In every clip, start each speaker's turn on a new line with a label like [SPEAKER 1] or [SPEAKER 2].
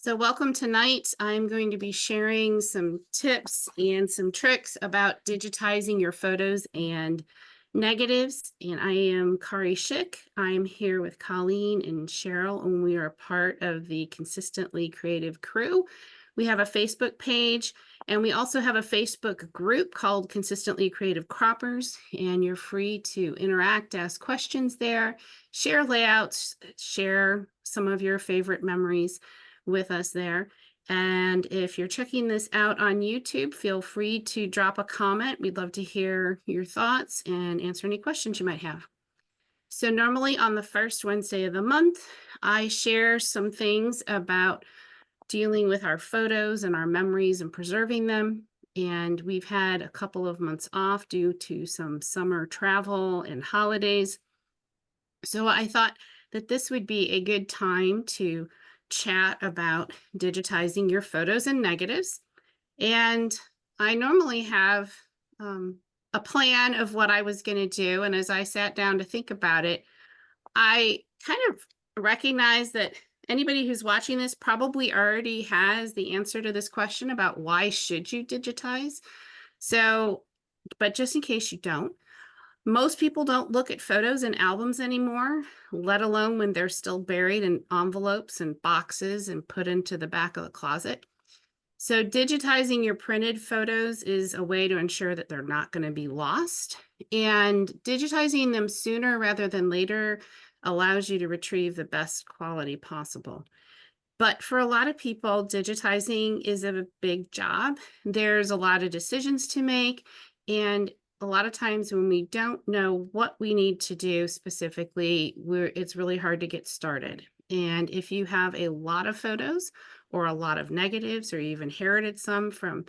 [SPEAKER 1] So welcome tonight. I'm going to be sharing some tips and some tricks about digitizing your photos and negatives. And I am Kari Schick. I'm here with Colleen and Cheryl, and we are part of the Consistently Creative crew. We have a Facebook page, and we also have a Facebook group called Consistently Creative Croppers, and you're free to interact, ask questions there, share layouts, share some of your favorite memories with us there. And if you're checking this out on YouTube, feel free to drop a comment. We'd love to hear your thoughts and answer any questions you might have. So normally on the first Wednesday of the month, I share some things about dealing with our photos and our memories and preserving them. And we've had a couple of months off due to some summer travel and holidays. So I thought that this would be a good time to chat about digitizing your photos and negatives. And I normally have a plan of what I was going to do. And as I sat down to think about it, I kind of recognize that anybody who's watching this probably already has the answer to this question about why should you digitize. So, but just in case you don't, most people don't look at photos and albums anymore, let alone when they're still buried in envelopes and boxes and put into the back of the closet. So digitizing your printed photos is a way to ensure that they're not going to be lost. And digitizing them sooner rather than later allows you to retrieve the best quality possible. But for a lot of people, digitizing is a big job. There's a lot of decisions to make, and a lot of times when we don't know what we need to do specifically, it's really hard to get started. And if you have a lot of photos or a lot of negatives, or you've inherited some from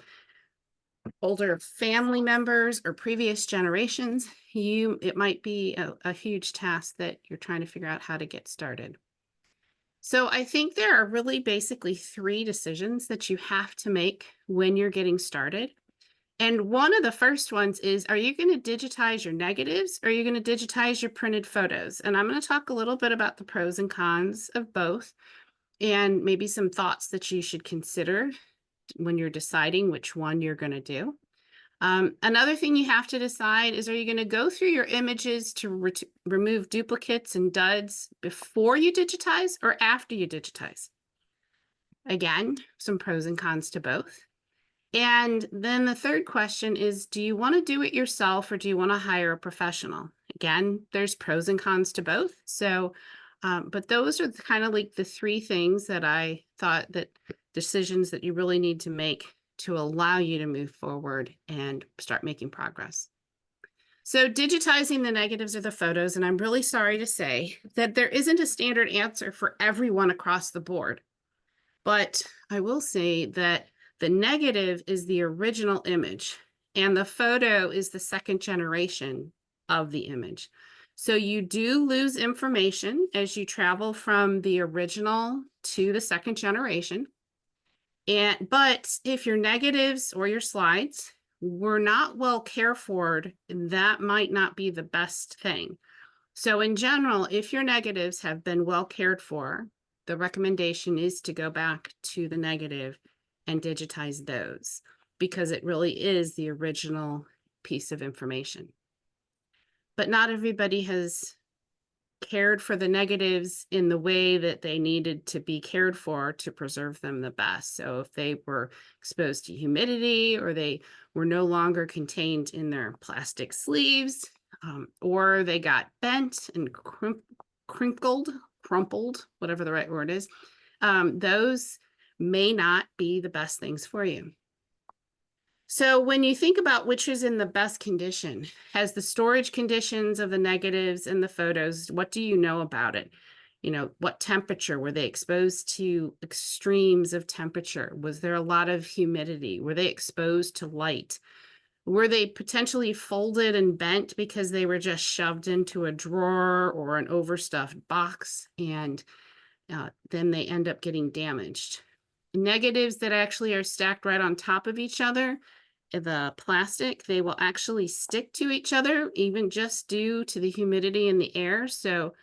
[SPEAKER 1] older family members or previous generations, it might be a huge task that you're trying to figure out how to get started. So I think there are really basically three decisions that you have to make when you're getting started. And one of the first ones is, are you going to digitize your negatives or are you going to digitize your printed photos? And I'm going to talk a little bit about the pros and cons of both and maybe some thoughts that you should consider when you're deciding which one you're going to do. Another thing you have to decide is, are you going to go through your images to remove duplicates and duds before you digitize or after you digitize? Again, some pros and cons to both. And then the third question is, do you want to do it yourself or do you want to hire a professional? Again, there's pros and cons to both. So, but those are kind of like the three things that I thought that decisions that you really need to make to allow you to move forward and start making progress. So digitizing the negatives or the photos, and I'm really sorry to say that there isn't a standard answer for everyone across the board. But I will say that the negative is the original image, and the photo is the second generation of the image. So you do lose information as you travel from the original to the second generation. But if your negatives or your slides were not well cared for, that might not be the best thing. So in general, if your negatives have been well cared for, the recommendation is to go back to the negative and digitize those, because it really is the original piece of information. But not everybody has cared for the negatives in the way that they needed to be cared for to preserve them the best. So if they were exposed to humidity, or they were no longer contained in their plastic sleeves, or they got bent and crumpled, whatever the right word is, those may not be the best things for you. So when you think about which is in the best condition, has the storage conditions of the negatives and the photos, what do you know about it? You know, what temperature? Were they exposed to extremes of temperature? Was there a lot of humidity? Were they exposed to light? Were they potentially folded and bent because they were just shoved into a drawer or an overstuffed box, and then they end up getting damaged? Negatives that actually are stacked right on top of each other, the plastic, they will actually stick to each other, even just due to the humidity in the air. So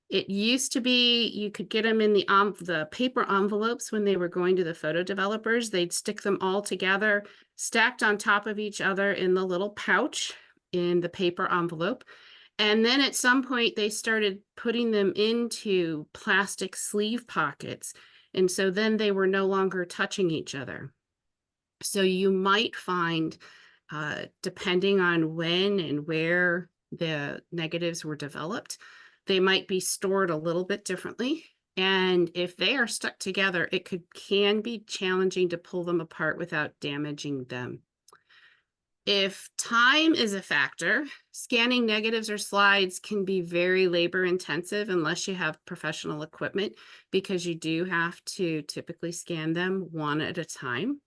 [SPEAKER 1] It used to be you could get them in the paper envelopes when they were going to the photo developers. They'd stick them all together, stacked on top of each other in the little pouch in the paper envelope. And then at some point, they started putting them into plastic sleeve pockets. And so then they were no longer touching each other. So you might find, depending on when and where the negatives were developed, they might be stored a little bit differently. And if they are stuck together, it can be challenging to pull them apart without damaging them. If time is a factor, scanning negatives or slides can be very labor intensive unless you have professional equipment, because you do have to typically scan them one at a time.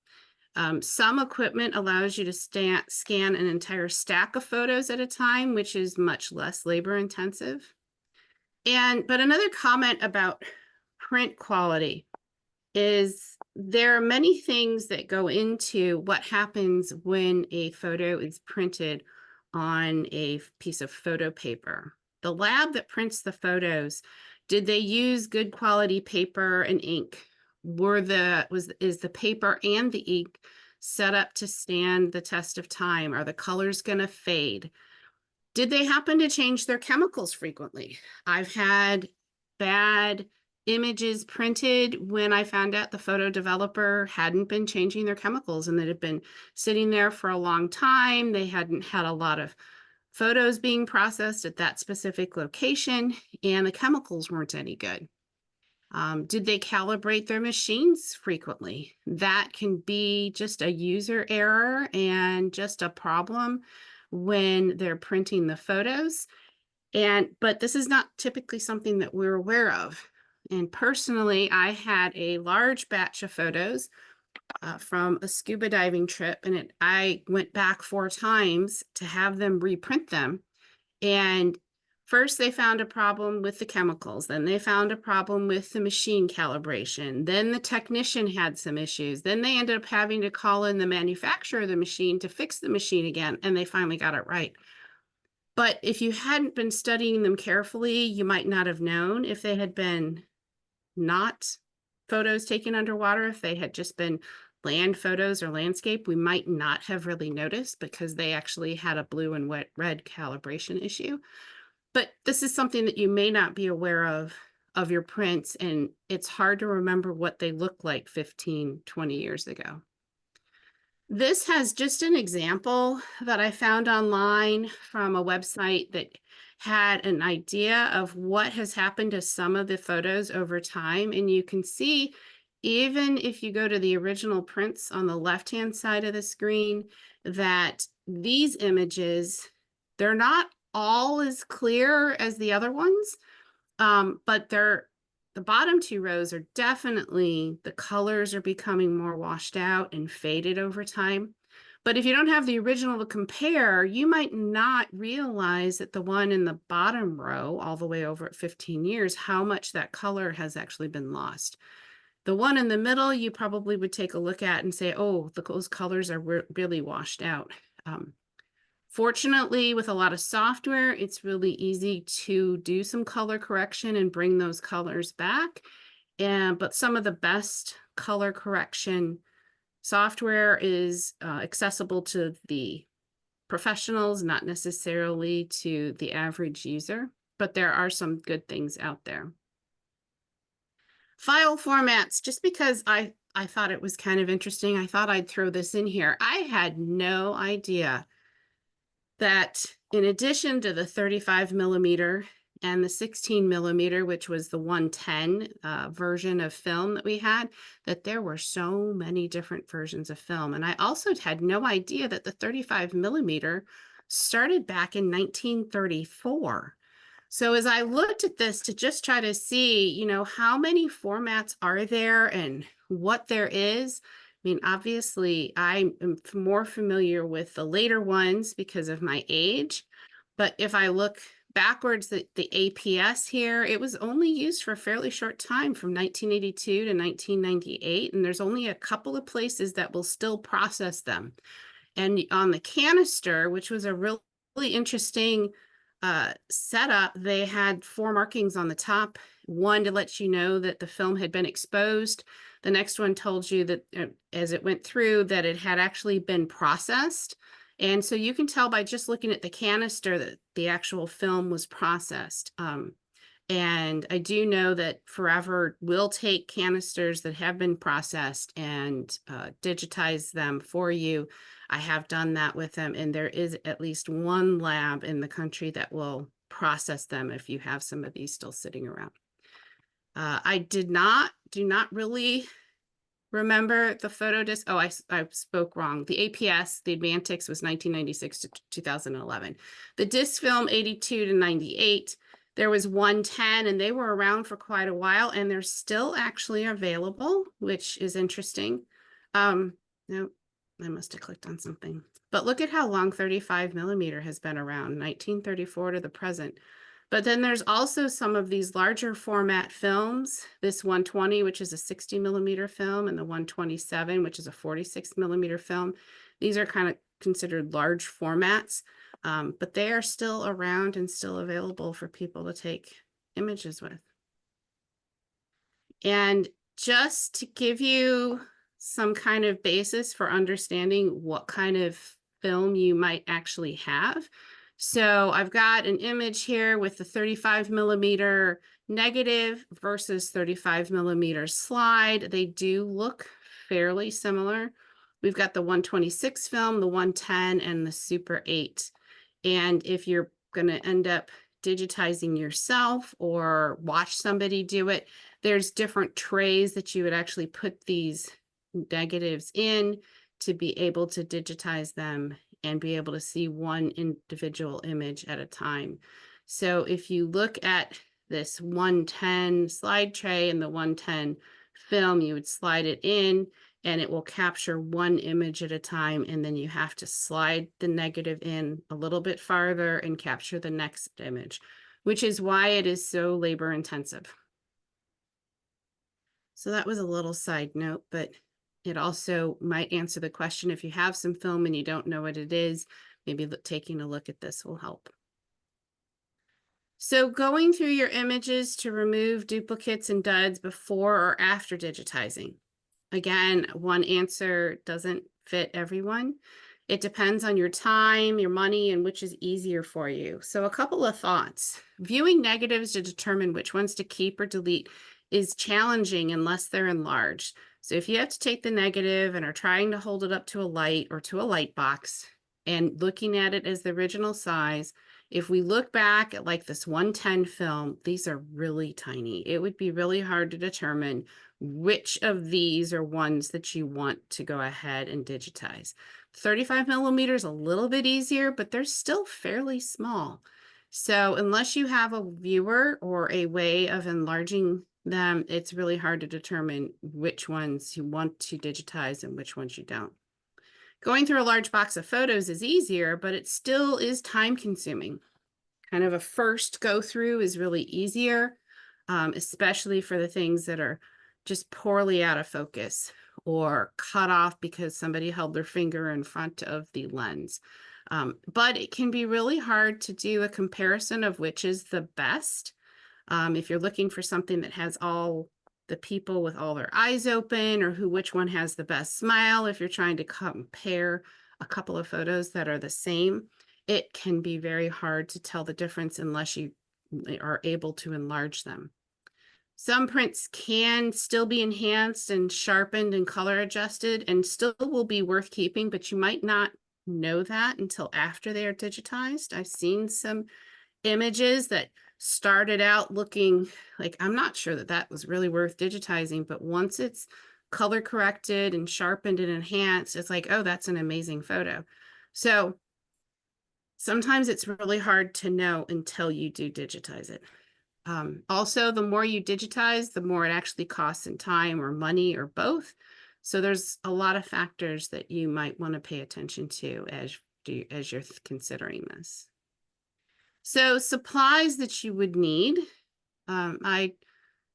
[SPEAKER 1] Some equipment allows you to scan an entire stack of photos at a time, which is much less labor intensive. But another comment about print quality is there are many things that go into what happens when a photo is printed on a piece of photo paper. The lab that prints the photos, did they use good quality paper and ink? Is the paper and the ink set up to stand the test of time? Are the colors going to fade? Did they happen to change their chemicals frequently? I've had bad images printed when I found out the photo developer hadn't been changing their chemicals and that had been sitting there for a long time. They hadn't had a lot of photos being processed at that specific location, and the chemicals weren't any good. Did they calibrate their machines frequently? That can be just a user error and just a problem when they're printing the photos. But this is not typically something that we're aware of. And personally, I had a large batch of photos from a scuba diving trip, and I went back 4 times to have them reprint them. And first they found a problem with the chemicals, then they found a problem with the machine calibration, then the technician had some issues, then they ended up having to call in the manufacturer of the machine to fix the machine again, and they finally got it right. But if you hadn't been studying them carefully, you might not have known. If they had been not photos taken underwater, if they had just been land photos or landscape, we might not have really noticed because they actually had a blue and red calibration issue. But this is something that you may not be aware of your prints, and it's hard to remember what they looked like 15, 20 years ago. This has just an example that I found online from a website that had an idea of what has happened to some of the photos over time. And you can see, even if you go to the original prints on the left-hand side of the screen, that these images, they're not all as clear as the other ones, but the bottom 2 rows are definitely, the colors are becoming more washed out and faded over time. But if you don't have the original to compare, you might not realize that the one in the bottom row, all the way over at 15 years, how much that color has actually been lost. The one in the middle, you probably would take a look at and say, oh, those colors are really washed out. Fortunately, with a lot of software, it's really easy to do some color correction and bring those colors back. But some of the best color correction software is accessible to the professionals, not necessarily to the average user, but there are some good things out there. File formats, just because I thought it was kind of interesting, I thought I'd throw this in here. I had no idea that in addition to the 35 millimeter and the 16 millimeter, which was the 110 version of film that we had, that there were so many different versions of film. And I also had no idea that the 35 millimeter started back in 1934. So as I looked at this to just try to see, how many formats are there and what there is, I mean, obviously, I am more familiar with the later ones because of my age. But if I look backwards, the APS here, it was only used for a fairly short time from 1982 to 1998. And there's only a couple of places that will still process them. And on the canister, which was a really interesting setup, they had four markings on the top. One to let you know that the film had been exposed. The next one told you that as it went through that it had actually been processed. And so you can tell by just looking at the canister that the actual film was processed. And I do know that Forever will take canisters that have been processed and digitize them for you. I have done that with them, and there is at least one lab in the country that will process them if you have some of these still sitting around. I do not really remember the photo disc. Oh, I spoke wrong. The APS, the Advantix, was 1996 to 2011. The disc film, 82 to 98. There was 110, and they were around for quite a while, and they're still actually available, which is interesting. No, I must have clicked on something. But look at how long 35 millimeter has been around, 1934 to the present. But then there's also some of these larger format films, this 120, which is a 60 millimeter film, and the 127, which is a 46 millimeter film. These are kind of considered large formats, but they are still around and still available for people to take images with. And just to give you some kind of basis for understanding what kind of film you might actually have. So I've got an image here with the 35 millimeter negative versus 35 millimeter slide. They do look fairly similar. We've got the 126 film, the 110, and the Super 8. And if you're going to end up digitizing yourself or watch somebody do it, there's different trays that you would actually put these negatives in to be able to digitize them and be able to see one individual image at a time. So if you look at this 110 slide tray and the 110 film, you would slide it in and it will capture one image at a time, and then you have to slide the negative in a little bit farther and capture the next image, which is why it is so labor intensive. So that was a little side note, but it also might answer the question if you have some film and you don't know what it is, maybe taking a look at this will help. So going through your images to remove duplicates and duds before or after digitizing. Again, one answer doesn't fit everyone. It depends on your time, your money, and which is easier for you. So a couple of thoughts. Viewing negatives to determine which ones to keep or delete is challenging unless they're enlarged. So if you have to take the negative and are trying to hold it up to a light or to a light box and looking at it as the original size, if we look back at like this 110 film, these are really tiny. It would be really hard to determine which of these are ones that you want to go ahead and digitize. 35 millimeters a little bit easier, but they're still fairly small. So unless you have a viewer or a way of enlarging them, it's really hard to determine which ones you want to digitize and which ones you don't. Going through a large box of photos is easier, but it still is time consuming. Kind of a first go through is really easier, especially for the things that are just poorly out of focus or cut off because somebody held their finger in front of the lens. But it can be really hard to do a comparison of which is the best. If you're looking for something that has all the people with all their eyes open, or which one has the best smile, if you're trying to compare a couple of photos that are the same, it can be very hard to tell the difference unless you are able to enlarge them. Some prints can still be enhanced and sharpened and color adjusted and still will be worth keeping, but you might not know that until after they are digitized. I've seen some images that started out looking like, I'm not sure that that was really worth digitizing, but once it's color corrected and sharpened and enhanced, it's like, oh, that's an amazing photo. So sometimes it's really hard to know until you do digitize it. Also, the more you digitize, the more it actually costs in time or money or both. So there's a lot of factors that you might want to pay attention to as you're considering this. So supplies that you would need. I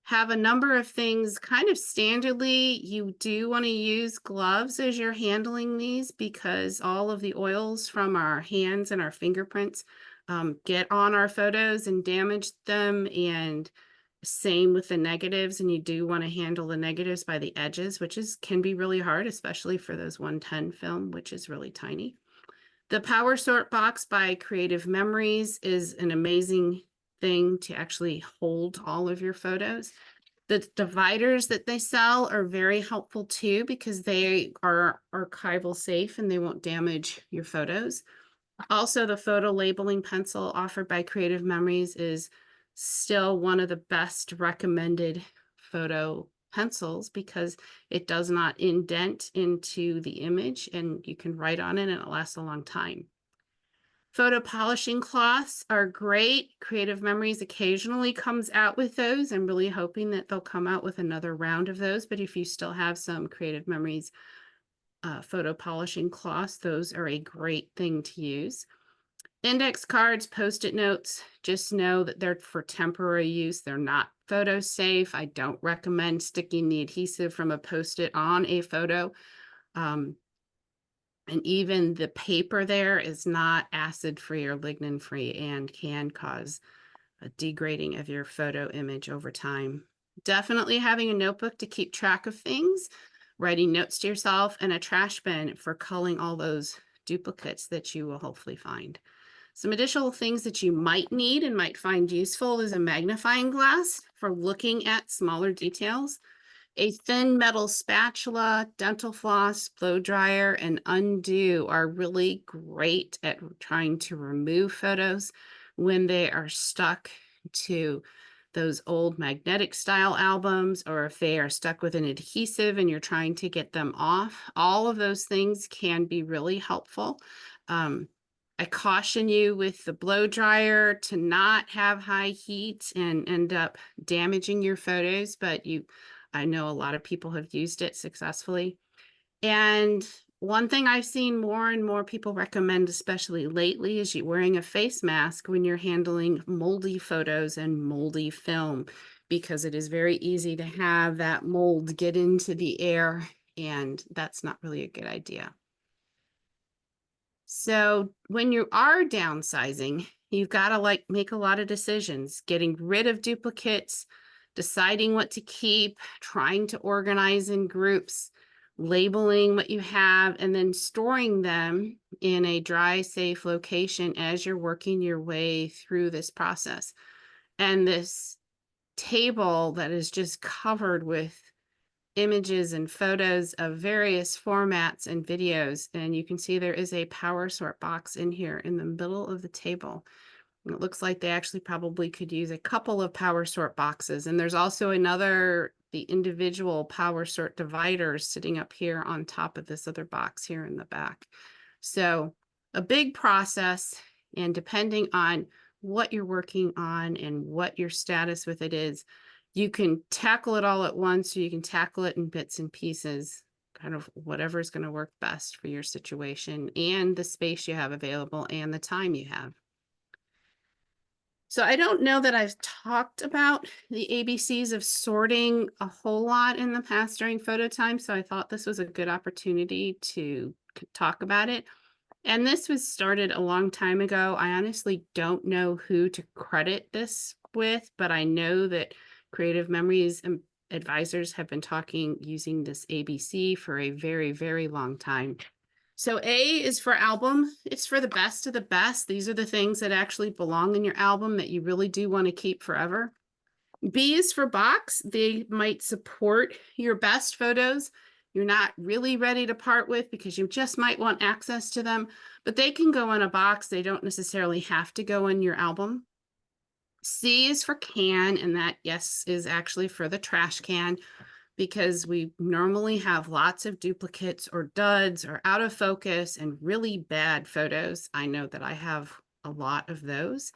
[SPEAKER 1] have a number of things kind of standardly. You do want to use gloves as you're handling these because all of the oils from our hands and our fingerprints get on our photos and damage them, and same with the negatives. And you do want to handle the negatives by the edges, which can be really hard, especially for those 110 film, which is really tiny. The Power Sort box by Creative Memories is an amazing thing to actually hold all of your photos. The dividers that they sell are very helpful too, because they are archival safe and they won't damage your photos. Also, the photo labeling pencil offered by Creative Memories is still one of the best recommended photo pencils, because it does not indent into the image and you can write on it and it lasts a long time. Photo polishing cloths are great. Creative Memories occasionally comes out with those. I'm really hoping that they'll come out with another round of those, but if you still have some Creative Memories photo polishing cloths, those are a great thing to use. Index cards, Post-it notes, just know that they're for temporary use. They're not photo safe. I don't recommend sticking the adhesive from a Post-it on a photo. And even the paper there is not acid-free or lignin-free and can cause a degrading of your photo image over time. Definitely having a notebook to keep track of things, writing notes to yourself, and a trash bin for culling all those duplicates that you will hopefully find. Some additional things that you might need and might find useful is a magnifying glass for looking at smaller details. A thin metal spatula, dental floss, blow dryer, and undo are really great at trying to remove photos when they are stuck to those old magnetic style albums, or if they are stuck with an adhesive and you're trying to get them off. All of those things can be really helpful. I caution you with the blow dryer to not have high heat and end up damaging your photos, but I know a lot of people have used it successfully. And one thing I've seen more and more people recommend, especially lately, is you wearing a face mask when you're handling moldy photos and moldy film, because it is very easy to have that mold get into the air, and that's not really a good idea. So when you are downsizing, you've got to make a lot of decisions, getting rid of duplicates, deciding what to keep, trying to organize in groups, labeling what you have, and then storing them in a dry, safe location as you're working your way through this process. And this table that is just covered with images and photos of various formats and videos. And you can see there is a power sort box in here in the middle of the table. And it looks like they actually probably could use a couple of power sort boxes. And there's also the individual power sort dividers sitting up here on top of this other box here in the back. So a big process, and depending on what you're working on and what your status with it is, you can tackle it all at once, or you can tackle it in bits and pieces, kind of whatever is going to work best for your situation and the space you have available and the time you have. So I don't know that I've talked about the ABCs of sorting a whole lot in the past during photo time, so I thought this was a good opportunity to talk about it. And this was started a long time ago. I honestly don't know who to credit this with, but I know that Creative Memories advisors have been using this ABC for a very, very long time. So A is for album. It's for the best of the best. These are the things that actually belong in your album that you really do want to keep forever. B is for box. They might support your best photos you're not really ready to part with because you just might want access to them, but they can go in a box. They don't necessarily have to go in your album. C is for can, and that, yes, is actually for the trash can, because we normally have lots of duplicates or duds or out of focus and really bad photos. I know that I have a lot of those.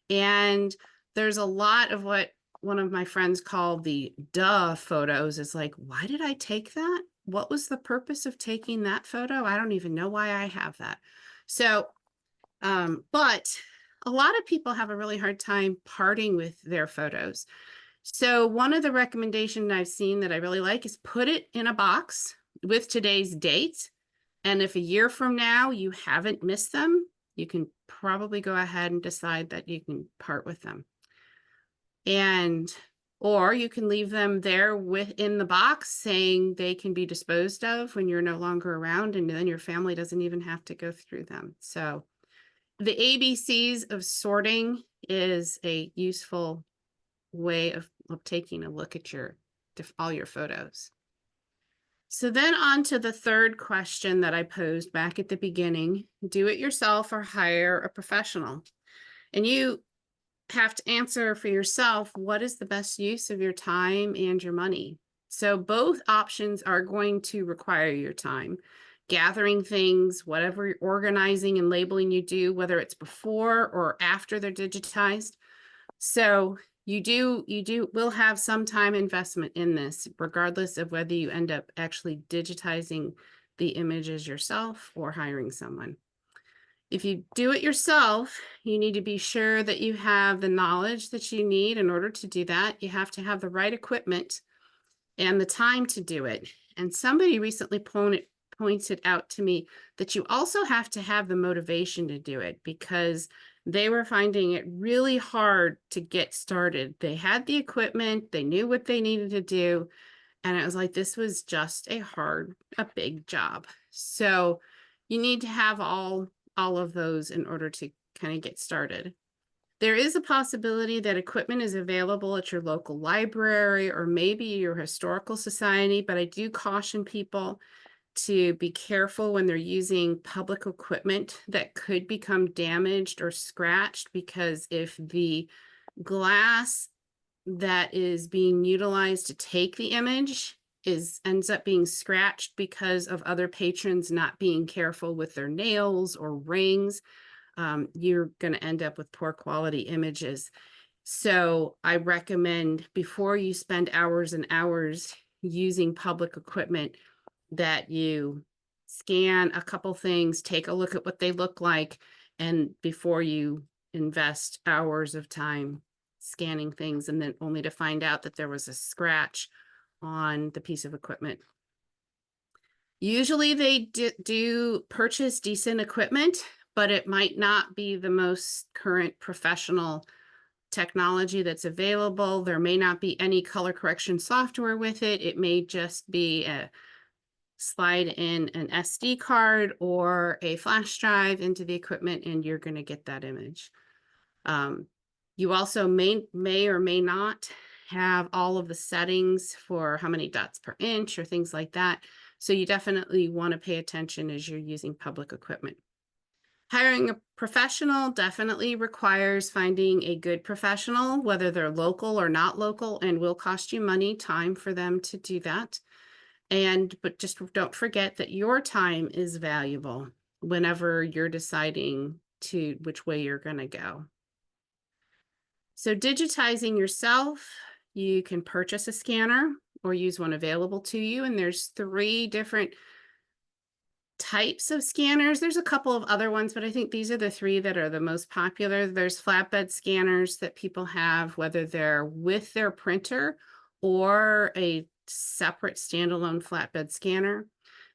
[SPEAKER 1] And there's a lot of what one of my friends called the duh photos. It's like, why did I take that? What was the purpose of taking that photo? I don't even know why I have that. So, but a lot of people have a really hard time parting with their photos. So one of the recommendations I've seen that I really like is put it in a box with today's date. And if a year from now you haven't missed them, you can probably go ahead and decide that you can part with them. And or you can leave them there within the box saying they can be disposed of when you're no longer around, and then your family doesn't even have to go through them. So the ABCs of sorting is a useful way of taking a look at all your photos. So then on to the third question that I posed back at the beginning: do it yourself or hire a professional? And you have to answer for yourself, what is the best use of your time and your money? So both options are going to require your time. Gathering things, whatever organizing and labeling you do, whether it's before or after they're digitized. So will have some time investment in this, regardless of whether you end up actually digitizing the images yourself or hiring someone. If you do it yourself, you need to be sure that you have the knowledge that you need in order to do that. You have to have the right equipment and the time to do it. And somebody recently pointed out to me that you also have to have the motivation to do it, because they were finding it really hard to get started. They had the equipment, they knew what they needed to do, and it was like, this was just a big job. So you need to have all of those in order to kind of get started. There is a possibility that equipment is available at your local library or maybe your historical society, but I do caution people to be careful when they're using public equipment that could become damaged or scratched, because if the glass that is being utilized to take the image ends up being scratched because of other patrons not being careful with their nails or rings, you're going to end up with poor quality images. So I recommend, before you spend hours and hours using public equipment, that you scan a couple things, take a look at what they look like, and before you invest hours of time scanning things and then only to find out that there was a scratch on the piece of equipment. Usually they do purchase decent equipment, but it might not be the most current professional technology that's available. There may not be any color correction software with it. It may just be a slide in an SD card or a flash drive into the equipment, and you're going to get that image. You also may or may not have all of the settings for how many dots per inch or things like that. So you definitely want to pay attention as you're using public equipment. Hiring a professional definitely requires finding a good professional, whether they're local or not local, and will cost you money, time for them to do that. But just don't forget that your time is valuable whenever you're deciding which way you're going to go. So digitizing yourself, you can purchase a scanner or use one available to you. And there's 3 different types of scanners. There's a couple of other ones, but I think these are the 3 that are the most popular. There's flatbed scanners that people have, whether they're with their printer or a separate standalone flatbed scanner.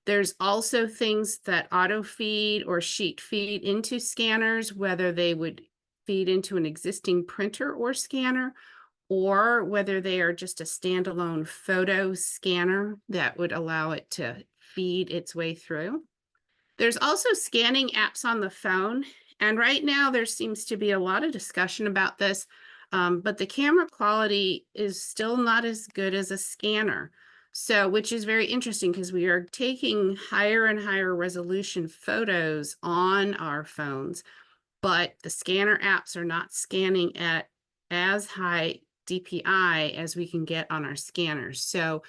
[SPEAKER 1] There's also things that auto feed or sheet feed into scanners, whether they would feed into an existing printer or scanner, or whether they are just a standalone photo scanner that would allow it to feed its way through. There's also scanning apps on the phone. And right now there seems to be a lot of discussion about this, but the camera quality is still not as good as a scanner. So, which is very interesting, because we are taking higher and higher resolution photos on our phones, but the scanner apps are not scanning at as high DPI as we can get on our scanners. So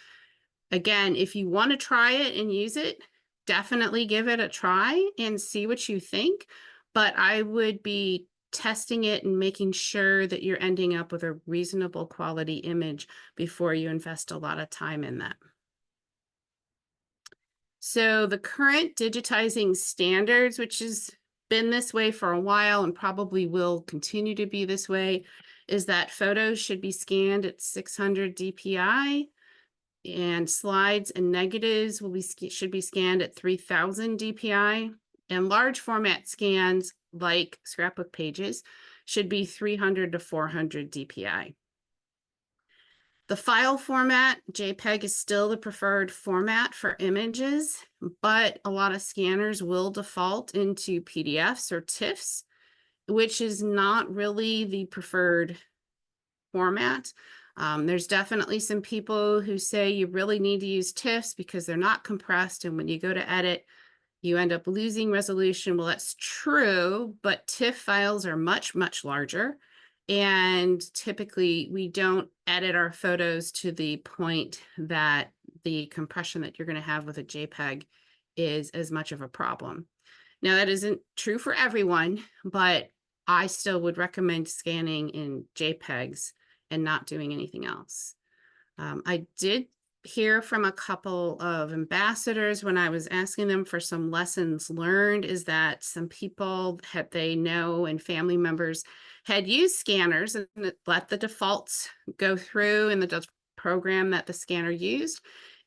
[SPEAKER 1] again, if you want to try it and use it, definitely give it a try and see what you think. But I would be testing it and making sure that you're ending up with a reasonable quality image before you invest a lot of time in that. So the current digitizing standards, which has been this way for a while and probably will continue to be this way, is that photos should be scanned at 600 DPI, and slides and negatives should be scanned at 3000 DPI, and large format scans like scrapbook pages, should be 300 to 400 DPI. The file format, JPEG is still the preferred format for images, but a lot of scanners will default into PDFs or TIFFs, which is not really the preferred format. There's definitely some people who say you really need to use TIFFs because they're not compressed, and when you go to edit, you end up losing resolution. Well, that's true, but TIFF files are much, much larger. And typically we don't edit our photos to the point that the compression that you're going to have with a JPEG is as much of a problem. Now, that isn't true for everyone, but I still would recommend scanning in JPEGs and not doing anything else. I did hear from a couple of ambassadors when I was asking them for some lessons learned, is that some people that they know and family members had used scanners and let the defaults go through in the program that the scanner used,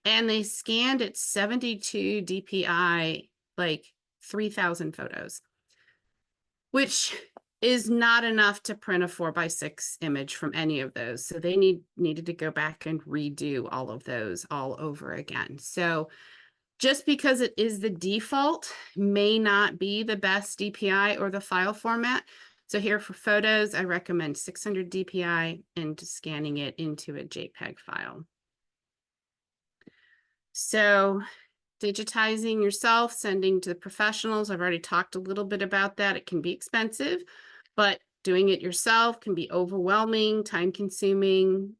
[SPEAKER 1] and they scanned at 72 DPI, like 3,000 photos, which is not enough to print a 4x6 image from any of those. So they needed to go back and redo all of those all over again. So just because it is the default may not be the best DPI or the file format. So here for photos, I recommend 600 DPI and scanning it into a JPEG file. So digitizing yourself, sending to the professionals. I've already talked a little bit about that. It can be expensive, but doing it yourself can be overwhelming, time consuming,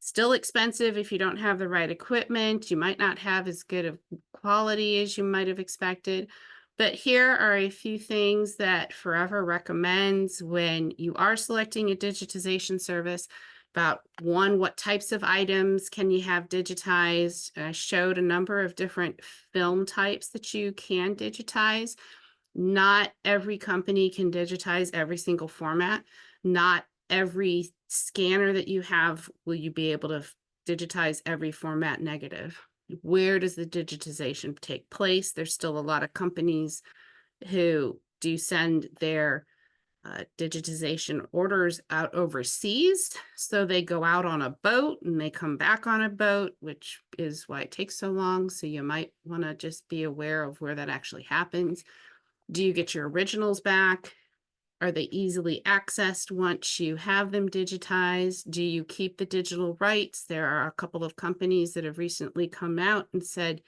[SPEAKER 1] still expensive if you don't have the right equipment. You might not have as good of quality as you might have expected. But here are a few things that Forever recommends when you are selecting a digitization service. About one, what types of items can you have digitized? I showed a number of different film types that you can digitize. Not every company can digitize every single format. Not every scanner that you have will you be able to digitize every format negative. Where does the digitization take place? There's still a lot of companies who do send their digitization orders out overseas. So they go out on a boat and they come back on a boat, which is why it takes so long. So you might want to just be aware of where that actually happens. Do you get your originals back? Are they easily accessed once you have them digitized? Do you keep the digital rights? There are a couple of companies that have recently come out and said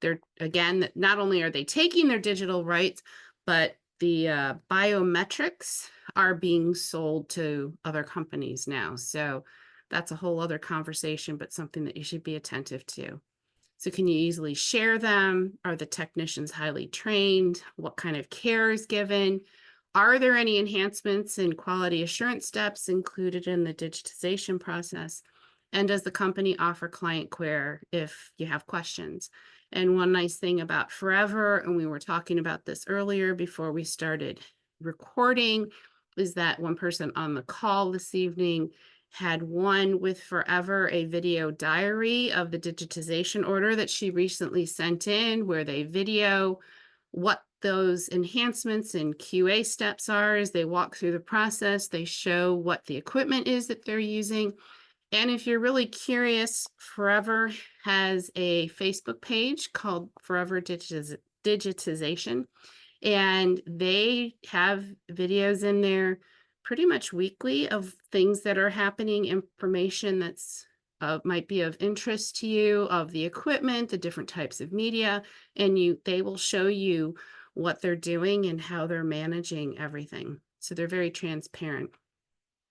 [SPEAKER 1] they're, again, that not only are they taking their digital rights, but the biometrics are being sold to other companies now. So that's a whole other conversation, but something that you should be attentive to. So can you easily share them? Are the technicians highly trained? What kind of care is given? Are there any enhancements and quality assurance steps included in the digitization process? And does the company offer client care if you have questions? And one nice thing about Forever, and we were talking about this earlier before we started recording, is that one person on the call this evening had one with Forever, a video diary of the digitization order that she recently sent in, where they video what those enhancements and QA steps are as they walk through the process. They show what the equipment is that they're using. And if you're really curious, Forever has a Facebook page called Forever Digitization, and they have videos in there pretty much weekly of things that are happening, information that's might be of interest to you, of the equipment, the different types of media, and they will show you what they're doing and how they're managing everything. So they're very transparent.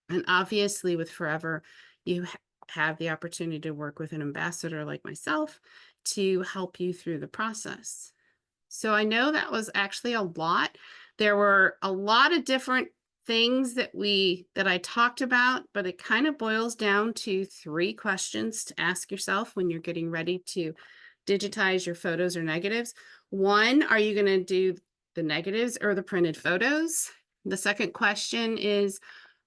[SPEAKER 1] And obviously with Forever, you have the opportunity to work with an ambassador like myself to help you through the process. So I know that was actually a lot. There were a lot of different things that I talked about, but it kind of boils down to 3 questions to ask yourself when you're getting ready to digitize your photos or negatives. 1, are you going to do the negatives or the printed photos? The second question is,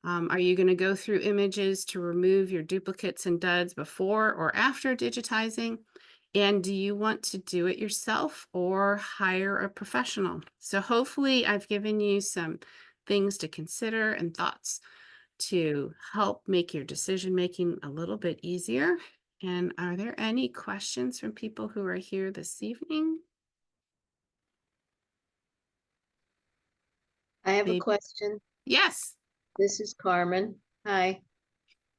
[SPEAKER 1] are you going to go through images to remove your duplicates and duds before or after digitizing? And do you want to do it yourself or hire a professional? So hopefully I've given you some things to consider and thoughts to help make your decision making a little bit easier. And are there any questions from people who are here this evening?
[SPEAKER 2] I have a
[SPEAKER 1] Maybe.
[SPEAKER 2] question.
[SPEAKER 1] Yes.
[SPEAKER 2] This is Carmen. Hi.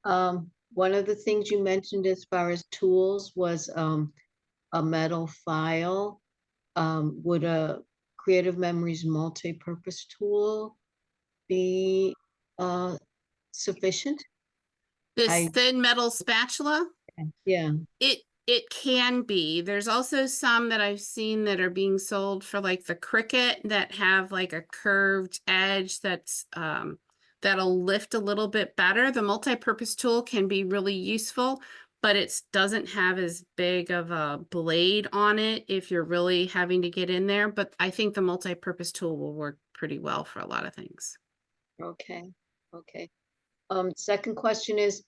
[SPEAKER 2] One of the things you mentioned as far as tools was a metal file. Would a Creative Memories multi-purpose tool be uh, sufficient?
[SPEAKER 1] This
[SPEAKER 2] I
[SPEAKER 1] thin metal spatula.
[SPEAKER 2] Yeah.
[SPEAKER 1] It can be. There's also some that I've seen that are being sold for like the Cricut that have like a curved edge that'll lift a little bit better. The multi-purpose tool can be really useful, but it doesn't have as big of a blade on it if you're really having to get in there. But I think the multi-purpose tool will work pretty well for a lot of things.
[SPEAKER 2] Okay. Okay. Second question is,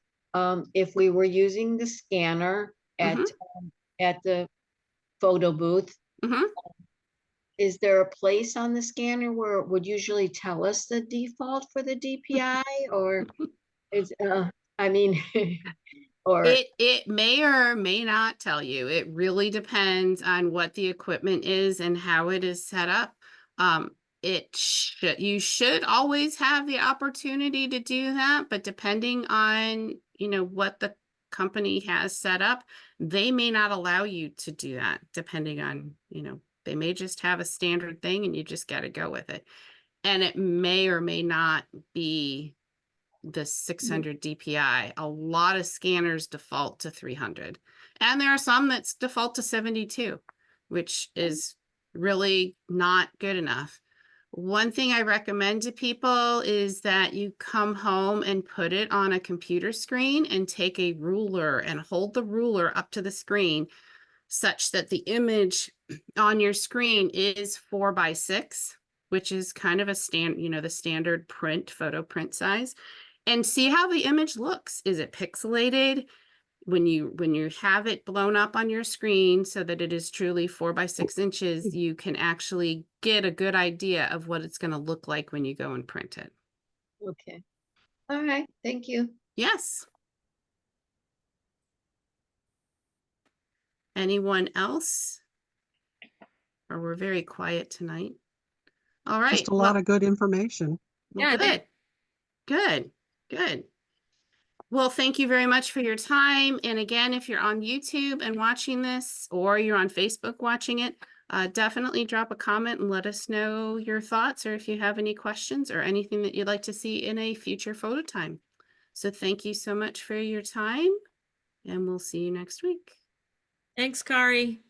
[SPEAKER 2] if we were using the scanner
[SPEAKER 1] Mm-hmm.
[SPEAKER 2] at the photo booth,
[SPEAKER 1] Mm-hmm.
[SPEAKER 2] is there a place on the scanner where it would usually tell us the default for the DPI, or is I mean, or
[SPEAKER 1] It may or may not tell you. It really depends on what the equipment is and how it is set up. Um, you should always have the opportunity to do that, but depending on, what the company has set up, they may not allow you to do that, depending on, they may just have a standard thing and you just got to go with it. And it may or may not be the 600 DPI. A lot of scanners default to 300. And there are some that default to 72, which is really not good enough. One thing I recommend to people is that you come home and put it on a computer screen and take a ruler and hold the ruler up to the screen such that the image on your screen is 4:6, which is kind of the standard photo print size, and see how the image looks. Is it pixelated? When you have it blown up on your screen so that it is truly 4:6 inches, you can actually get a good idea of what it's going to look like when you go and print it.
[SPEAKER 2] okay. All right. Thank you.
[SPEAKER 1] Yes. Anyone else? Or we're very quiet tonight. All
[SPEAKER 3] Just
[SPEAKER 1] right.
[SPEAKER 3] a lot
[SPEAKER 1] Well,
[SPEAKER 3] of good information.
[SPEAKER 4] Yeah,
[SPEAKER 1] good. Good. Good. Well, thank you very much for your time. And again, if you're on YouTube and watching this, or you're on Facebook watching it, definitely drop a comment and let us know your thoughts, or if you have any questions or anything that you'd like to see in a future photo time. So thank you so much for your time, and we'll see you next week.
[SPEAKER 4] thanks, Kari.